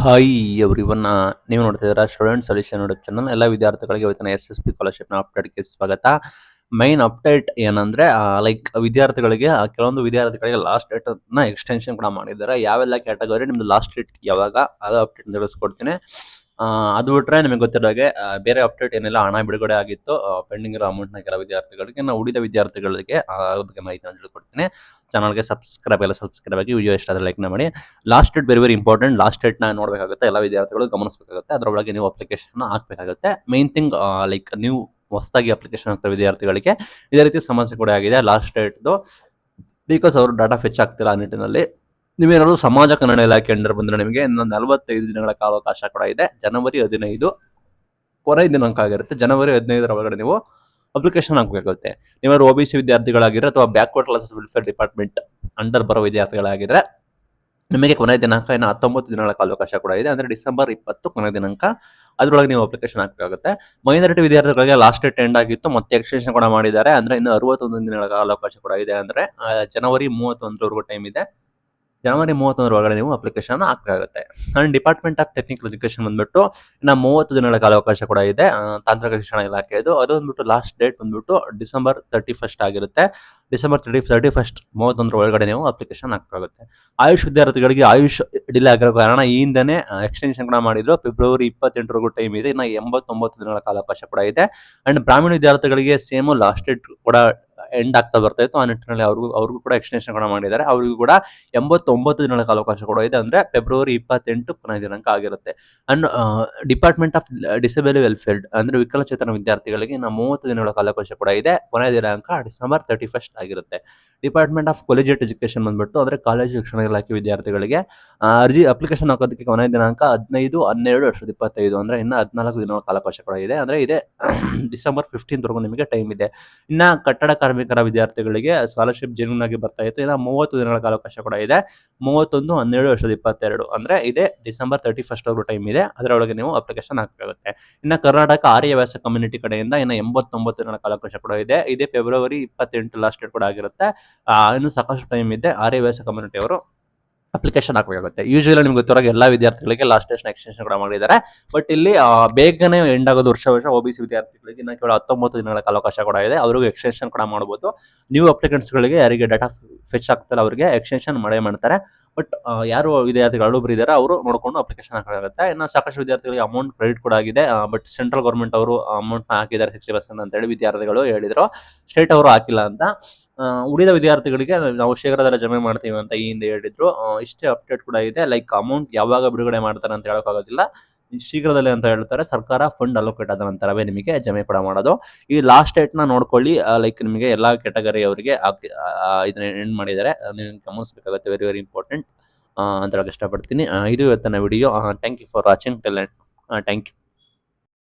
Hi everyone ನೀವು ನೋಡ್ತಿದ್ದೀರಾ student solution YouTube channel. ಎಲ್ಲ ವಿದ್ಯಾರ್ಥಿಗಳಿಗೆ ಇವತ್ತಿನ SSB ಸ್ಕಾಲರ್ಶಿಪ್ನ ಅಪ್ಡೇಟ್ಗೆ ಸ್ವಾಗತ. ಮೈನ್ ಅಪ್ಡೇಟ್ ಏನಂದ್ರೆ ವಿದ್ಯಾರ್ಥಿಗಳಿಗೆ ಕೆಲವೊಂದು ವಿದ್ಯಾರ್ಥಿಗಳಿಗೆ ಲಾಸ್ಟ್ ಡೇಟ್ನ ಎಕ್ಸ್ಟೆನ್ಷನ್ ಕೂಡ ಮಾಡಿದ್ದಾರೆ. ಯಾವೆಲ್ಲ ಕ್ಯಾಟಗರಿ ನಿಮ್ದು ಲಾಸ್ಟ್ ಡೇಟ್ ಯಾವಾಗ ಅದು ಅಪ್ಡೇಟ್ ತಿಳಿಸ್ಕೊಡ್ತೀನಿ. ಅದು ಬಿಟ್ರೆ ನಿಮಗೆ ಗೊತ್ತಿರೋ ಹಾಗೆ ಬೇರೆ ಅಪ್ಡೇಟ್ ಏನಿಲ್ಲ. ಹಣ ಬಿಡುಗಡೆ ಆಗಿತ್ತು, ಪೆಂಡಿಂಗ್ ಇರೋ ಅಮೌಂಟ್ನ ಕೆಲ ವಿದ್ಯಾರ್ಥಿಗಳಿಗೆ, ನಾವು ಉಳಿದ ವಿದ್ಯಾರ್ಥಿಗಳಿಗೆ ಅದಕ್ಕೆ ಮಾಹಿತಿನ ತಿಳ್ಕೊಡ್ತೀನಿ. ಚಾನಲ್ಗೆ ಸಬ್ಸ್ಕ್ರೈಬ್ ಆಗಿ, ವಿಡಿಯೋ ಇಷ್ಟ ಆದರೆ ಲೈಕ್ನ ಮಾಡಿ. Last date very important. Last ಡೇಟ್ನ ನೋಡಬೇಕಾಗುತ್ತೆ, ಎಲ್ಲ ವಿದ್ಯಾರ್ಥಿಗಳು ಗಮನಿಸಬೇಕಾಗುತ್ತೆ. ಅದರೊಳಗೆ ನೀವು ಅಪ್ಲಿಕೇಶನ್ ಹಾಕಬೇಕಾಗುತ್ತೆ. ಮೇನ್ ಥಿಂಗ್ ನೀವು ಹೊಸದಾಗಿ ಅಪ್ಲಿಕೇಶನ್ ಹಾಕ್ತಾ ವಿದ್ಯಾರ್ಥಿಗಳಿಗೆ ಇದೇ ರೀತಿ ಸಮಸ್ಯೆ ಕೂಡ ಆಗಿದೆ ಲಾಸ್ಟ್ ಡೇಟ್ದು. ಬಿಕಾಸ್ ಅವರು ಡಾಟಾ ಫೆಚ್ ಆಗ್ತಿಲ್ಲ ಆ ನಿಟ್ಟಿನಲ್ಲಿ. ನೀವೇನಾದ್ರು ಸಮಾಜ ಕನ್ನಡ ಇಲಾಖೆ ಅಂಡರ್ ಬಂದರೆ ನಿಮಗೆ ಇನ್ನು 45 ದಿನಗಳ ಕಾಲಾವಕಾಶ ಕೂಡ ಇದೆ. ಜನವರಿ 15 ಕೊನೆಯ ದಿನಾಂಕ ಆಗಿರುತ್ತೆ. ಜನವರಿ 15 ಒಳಗಡೆ ನೀವು ಅಪ್ಲಿಕೇಶನ್ ಹಾಕಬೇಕಾಗುತ್ತೆ. ನೀವಾದ್ರು OBC ವಿದ್ಯಾರ್ಥಿಗಳಾಗಿದ್ರೆ ಅಥವಾ backward classes welfare department under ಬರೋ ವಿದ್ಯಾರ್ಥಿಗಳಾಗಿದ್ರೆ ನಿಮಗೆ ಕೊನೆಯ ದಿನಾಂಕ ಇನ್ನು 19 ದಿನಗಳ ಕಾಲಾವಕಾಶ ಕೂಡ ಇದೆ. ಅಂದರೆ ಡಿಸೆಂಬರ್ 20 ಕೊನೆಯ ದಿನಾಂಕ. ಅದರೊಳಗೆ ನೀವು ಅಪ್ಲಿಕೇಶನ್ ಹಾಕಬೇಕಾಗುತ್ತೆ. ಮೈನಾರಿಟಿ ವಿದ್ಯಾರ್ಥಿಗಳಿಗೆ ಲಾಸ್ಟ್ ಡೇಟ್ ಎಂಡ್ ಆಗಿತ್ತು, ಮತ್ತೆ ಎಕ್ಸ್ಟೆನ್ಷನ್ ಕೂಡ ಮಾಡಿದ್ದಾರೆ. ಅಂದರೆ ಇನ್ನು 61 ದಿನಗಳ ಕಾಲಾವಕಾಶ ಕೂಡ ಇದೆ. ಅಂದರೆ ಜನವರಿ 31 ಟೈಮ್ ಇದೆ. ಜನವರಿ 31 ಒಳಗಡೆ ನೀವು ಅಪ್ಲಿಕೇಶನ್ ಹಾಕಬೇಕಾಗುತ್ತೆ. And department of technical education ಬಂದ್ಬಿಟ್ಟು ಇನ್ನು 30 ದಿನಗಳ ಕಾಲಾವಕಾಶ ಕೂಡ ಇದೆ. ತಾಂತ್ರಿಕ ಶಿಕ್ಷಣ ಇಲಾಖೆದು ಅದು ಬಂದ್ಬಿಟ್ಟು ಲಾಸ್ಟ್ ಡೇಟ್ ಬಂದ್ಬಿಟ್ಟು ಡಿಸೆಂಬರ್ 31 ಆಗಿರುತ್ತೆ. ಡಿಸೆಂಬರ್ 31 ಒಳಗಡೆ ನೀವು ಅಪ್ಲಿಕೇಶನ್ ಹಾಕಬೇಕಾಗುತ್ತೆ. ಆಯುಷ್ ವಿದ್ಯಾರ್ಥಿಗಳಿಗೆ ಆಯುಷ್ ಡಿಲೇ ಆಗಿರೋ ಕಾರಣ ಈ ಹಿಂದೆನೇ ಎಕ್ಸ್ಟೆನ್ಷನ್ ಕೂಡ ಮಾಡಿದ್ರು. ಫೆಬ್ರವರಿ 28 ಟೈಮ್ ಇದೆ. ಇನ್ನು 89 ದಿನಗಳ ಕಾಲಾವಕಾಶ ಕೂಡ ಇದೆ. ಆ್ಯಂಡ್ ಬ್ರಾಹ್ಮಣ ವಿದ್ಯಾರ್ಥಿಗಳಿಗೆ ಸೇಮ್ ಲಾಸ್ಟ್ ಡೇಟ್ ಕೂಡ ಎಂಡ್ ಆಗ್ತಾ ಬರ್ತಾ ಇತ್ತು. ಆ ನಿಟ್ಟಿನಲ್ಲಿ ಅವ್ರಿಗೂ ಕೂಡ ಎಕ್ಸ್ಟೆನ್ಷನ್ ಕೂಡ ಮಾಡಿದ್ದಾರೆ. ಅವರಿಗೂ ಕೂಡ 89 ದಿನಗಳ ಕಾಲಾವಕಾಶ ಕೂಡ ಇದೆ. ಅಂದರೆ ಫೆಬ್ರವರಿ 28 ಕೊನೆಯ ದಿನಾಂಕ ಆಗಿರುತ್ತೆ. And department of disable welfare ಅಂದರೆ ವಿಕಲಚೇತನ ವಿದ್ಯಾರ್ಥಿಗಳಿಗೆ ಇನ್ನು 30 ದಿನಗಳ ಕಾಲಾವಕಾಶ ಕೂಡ ಇದೆ. ಕೊನೆಯ ದಿನಾಂಕ ಡಿಸೆಂಬರ್ 31 ಆಗಿರುತ್ತೆ. ಡಿಪಾರ್ಟ್ಮೆಂಟ್ ಆಫ್ ಕಾಲೇಜಿಯೇಟ್ ಎಜುಕೇಶನ್ ಬಂದ್ಬಿಟ್ಟು ಅಂದರೆ ಕಾಲೇಜು ಶಿಕ್ಷಣ ಇಲಾಖೆ ವಿದ್ಯಾರ್ಥಿಗಳಿಗೆ ಅಪ್ಲಿಕೇಶನ್ ಹಾಕೋದಕ್ಕೆ ಕೊನೆಯ ದಿನಾಂಕ 15/12/2025 ಅಂದರೆ ಇನ್ನು 14 ದಿನಗಳ ಕಾಲಾವಕಾಶ ಕೂಡ ಇದೆ. ಅಂದರೆ ಇದೆ ಡಿಸೆಂಬರ್ 15 ವರೆಗೂ ನಿಮಗೆ ಟೈಮ್ ಇದೆ. ಇನ್ನು ಕಟ್ಟಡ ಕಾರ್ಮಿಕರ ವಿದ್ಯಾರ್ಥಿಗಳಿಗೆ ಸ್ಕಾಲರ್ಶಿಪ್ ಜೆನ್ಯೂನ್ ಆಗಿ ಬರ್ತಾ ಇತ್ತು. ಇನ್ನು 30 ದಿನಗಳ ಕಾಲಾವಕಾಶ ಕೂಡ ಇದೆ. 31/12/2022 ಅಂದರೆ ಇದೆ ಡಿಸೆಂಬರ್ 31 ವರೆಗೂ ಟೈಮ್ ಇದೆ. ಅದರೊಳಗೆ ನೀವು ಅಪ್ಲಿಕೇಶನ್ ಹಾಕಬೇಕಾಗುತ್ತೆ. ಇನ್ನು ಕರ್ನಾಟಕ ಆರ್ಯ ವ್ಯಾಸ ಕಮ್ಯುನಿಟಿ ಕಡೆಯಿಂದ ಇನ್ನು 89 ದಿನಗಳ ಕಾಲಾವಕಾಶ ಕೂಡ ಇದೆ. ಇದೇ ಫೆಬ್ರವರಿ 28 ಲಾಸ್ಟ್ ಡೇಟ್ ಕೂಡ ಆಗಿರುತ್ತೆ. ಇನ್ನು ಸಾಕಷ್ಟು ಟೈಮ್ ಇದೆ. ಆರ್ಯ ವ್ಯಾಸ ಕಮ್ಯುನಿಟಿ ಅವರು ಅಪ್ಲಿಕೇಶನ್ ಹಾಕಬೇಕಾಗುತ್ತೆ. ಯೂಶುವಲಿ ನಿಮ್ಗೆ ಗೊತ್ತಿರೋ ಎಲ್ಲ ವಿದ್ಯಾರ್ಥಿಗಳಿಗೆ ಲಾಸ್ಟ್ ಡೇಟ್ನ ಎಕ್ಸ್ಟೆನ್ಷನ್ ಕೂಡ ಮಾಡಿದ್ದಾರೆ. ಬಟ್ ಇಲ್ಲಿ ಬೇಗನೆ ಎಂಡ್ ಆಗೋದು ವರ್ಷ OBC ವಿದ್ಯಾರ್ಥಿಗಳಿಗೆ ಇನ್ನು ಕೇವಲ 19 ದಿನಗಳ ಕಾಲಾವಕಾಶ ಕೂಡ ಇದೆ. ಅವ್ರಿಗೂ ಎಕ್ಸ್ಟೆನ್ಷನ್ ಕೂಡ ಮಾಡ್ಬೋದು. ನ್ಯೂ ಅಪ್ಲಿಕೆಂಟ್ಸ್ಗಳಿಗೆ ಯಾರಿಗೆ ಡಾಟಾ ಫೆಚ್ ಆಗ್ತಾರೆ ಅವರಿಗೆ ಎಕ್ಸ್ಟೆನ್ಷನ್ ಮಾಡ್ತಾರೆ. ಬಟ್ ಯಾರು ವಿದ್ಯಾರ್ಥಿಗಳು ಹಳಬ್ರು ಇದ್ದಾರೆ ಅವರು ನೋಡಿಕೊಂಡು ಅಪ್ಲಿಕೇಶನ್ ಹಾಕಬೇಕಾಗುತ್ತೆ. ಇನ್ನು ಸಾಕಷ್ಟು ವಿದ್ಯಾರ್ಥಿಗಳಿಗೆ ಅಮೌಂಟ್ ಕ್ರೆಡಿಟ್ ಕೂಡ ಆಗಿದೆ. ಬಟ್ ಸೆಂಟ್ರಲ್ ಗೌರ್ಮೆಂಟ್ ಅವರು ಅಮೌಂಟ್ನ ಹಾಕಿದ್ದಾರೆ 60% ಅಂತೇಳಿ ವಿದ್ಯಾರ್ಥಿಗಳು ಹೇಳಿದರು. ಸ್ಟೇಟ್ ಅವರು ಹಾಕಿಲ್ಲ ಅಂತ. ಉಳಿದ ವಿದ್ಯಾರ್ಥಿಗಳಿಗೆ ನಾವು ಶೀಘ್ರದಲ್ಲೇ ಜಮೆ ಮಾಡ್ತೀವಿ ಅಂತ ಈ ಹಿಂದೆ ಹೇಳಿದ್ರು. ಇಷ್ಟೇ ಅಪ್ಡೇಟ್ ಕೂಡ ಇದೆ. ಯಾವಾಗ ಬಿಡುಗಡೆ ಮಾಡ್ತಾರೆ ಅಂತ ಹೇಳೋಕ್ಕಾಗೋದಿಲ್ಲ. ಶೀಘ್ರದಲ್ಲೇ ಅಂತ ಹೇಳ್ತಾರೆ. ಸರ್ಕಾರ ಫಂಡ್ ಅಲೋಕೇಟ್ ಆದ ನಂತರವೇ ನಿಮಗೆ ಜಮೆ ಕೂಡ ಮಾಡೋದು. ಈ ಲಾಸ್ಟ್ ಡೇಟ್ನ ನೋಡ್ಕೊಳ್ಳಿ. ನಿಮಗೆ ಎಲ್ಲ ಕ್ಯಾಟಗರಿ ಅವರಿಗೆ ಇದನ್ನ ಎಂಡ್ ಮಾಡಿದ್ದಾರೆ. ನೀವು ಗಮನಿಸಬೇಕಾಗುತ್ತೆ. ವೆರಿ ವೆರಿ ಇಂಪಾರ್ಟೆಂಟ್ ಅಂತ ಹೇಳಕ್ಕೆ ಇಷ್ಟಪಡ್ತೀನಿ. ಇದು ಇವತ್ತಿನ video. Thank you for watching. Thank you.